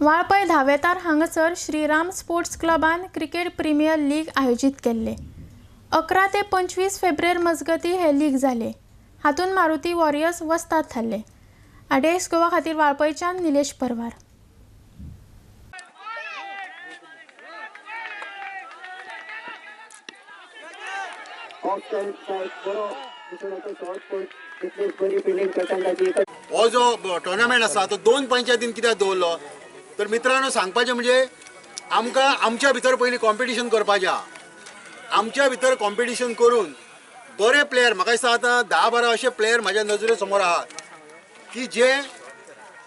वाळपय धावेतार हांगासर श्रीराम स्पोर्ट्स क्लबान क्रिकेट प्रीमियर लीग आयोजित केल्ले। 11 ते 25 फेब्रुवारी मजगती हे लीग जाले। हातून मारुती वॉरियर्स वस्ताद थारले। आडेस गोवा खातीर वाळपयच्यान निलेश परवार। हो जो टोर्नामेंट आसा तो 2 पंचायतीन कित्याक दवरलो तर मित्रांनो सांगपाचें म्हणजे आमकां आमच्या भितर पयलीं कॉम्पिटिशन करपाचें आहा। आमच्या भितर कॉम्पिटिशन करून बरे प्लेयर म्हाका दिसता आतां 10-12 अशे प्लेयर म्हाज्या नजरे समोर आहात की जे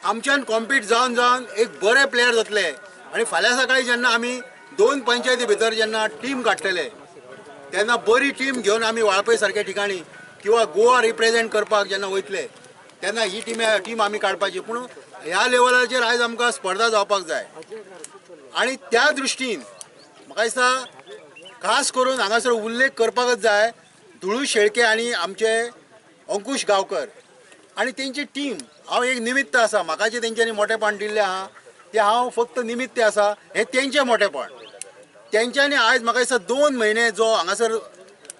आमच्यान कॉम्पीट जावन जावन एक बरे प्लेयर जातले आनी फाल्यां सकाळीं जेन्ना आमी 2 पंचायती भितर जेन्ना टीम काडटले तेन्ना बरी टीम घेवन आमी वाळपय सारक्या ठिकाणी किंवा गोवा रिप्रेझेंट करपाक जेन्ना वयतले तेन्ना ही टीम आमी काडपाची। पूण ह्या लेवलाचेर आयज आमकां स्पर्धा जावपाक जाय आनी त्या दृश्टीन म्हाका दिसता खास करून हांगासर उल्लेख करपाकच जाय धुळू शेळके आनी आमचे अंकुश गांवकर आनी तेंची टीम। हांव एक निमित्त आसा, म्हाका जे तेंच्यांनी मोठेपण दिल्लें आहा ते हांव फक्त निमित्त आसा, हें तेंचें मोठेपण। तेंच्यांनी आयज म्हाका दिसता 2 म्हयने जो हांगासर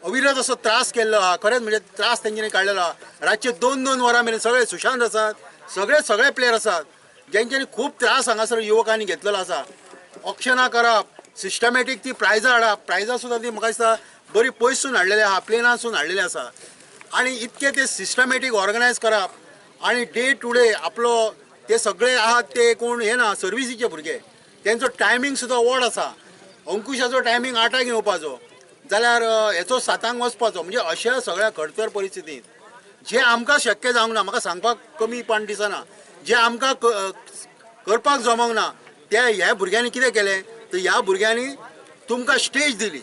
अविरत असो त्रास केल्लो आहा, खरेंच म्हणजे त्रास तेंच्यांनी काडलेलो आहा। रातचे 2-2 वरां मेरेन सगळे सुशांत आसात, सगळे प्लेयर आसात जेंच्यांनी खूब त्रास हांगासर युवकांनी घेतलेलो आसा। ऑक्शनां करप, सिस्टमॅटीक ती प्रायजां हाडप, प्रायजां सुद्दां ती म्हाका दिसता बरी पयसून हाडलेली आहा, प्लेनासून हाडलेली आसा आनी इतके ते सिस्टमॅटीक ऑर्गनायज करप आनी डे टू डे आपलो ते सगळे आहात ते कोण हे ना सर्विसीचे भुरगे, तेंचो टायमींग सुद्दां वड आसा। अंकुशाचो टायमींग 8 येवपाचो जाल्यार हेचो 7 वचपाचो, म्हणजे अशा सगळ्या खडतर परिस्थितींत जे आमकां शक्य जावंक ना, म्हाका सांगपाक कमीपण दिसना, जे आमकां करपाक जमोंक ना ते ह्या भुरग्यांनी कितें केलें तर ह्या भुरग्यांनी तुमकां स्टेज दिली।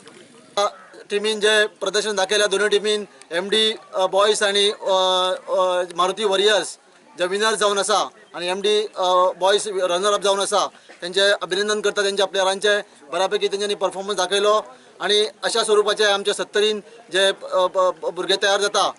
टिमीन जे प्रदर्शन दाखयल्या दोनूय टिमीन MD बॉयज आणि मारुती वॉरियर्स जे विनर जावन आसा आणि MD बॉयज रनर अप जावन आसा त्यांचे अभिनंदन करता। त्यांच्या प्लेयरांचे बऱ्यापैकी त्यांनी परफॉर्मन्स दाखयलो आणि अशा स्वरूपाचे आमच्या 70 जे भुरगे तयार जाता।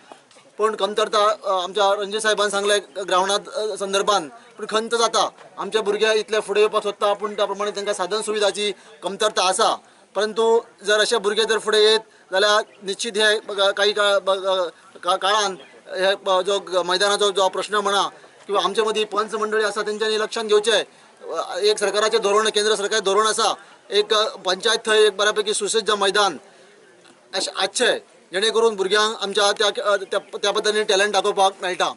पण कमतरता आमच्या रणजीत साहेबान सांगले ग्राउंडात संदर्भात, पण खंत जाता आमचे भुरगे इतले फुडें येवपाक सोदता पण त्या प्रमाणे तांकां साधन सुविधाची कमतरता आसा। परंतु जर अशे भुरगे जर फुडें येत जाल्यार निश्चित हे काही काळान हे जो मैदानाचो जो प्रश्न म्हणा किंवा आमच्या मदीं पंच मंडळी आसा तेंच्यांनी लक्षात घेवचे। एक सरकाराचे धोरण, केंद्र सरकारचे धोरण आसा, एक पंचायत थंय एक बऱ्यापैकी सुसज्ज मैदान आसचें जेणे करून भुरग्यांक आमच्या त्या पद्धतीने टॅलंट दाखोवपाक मेळटा।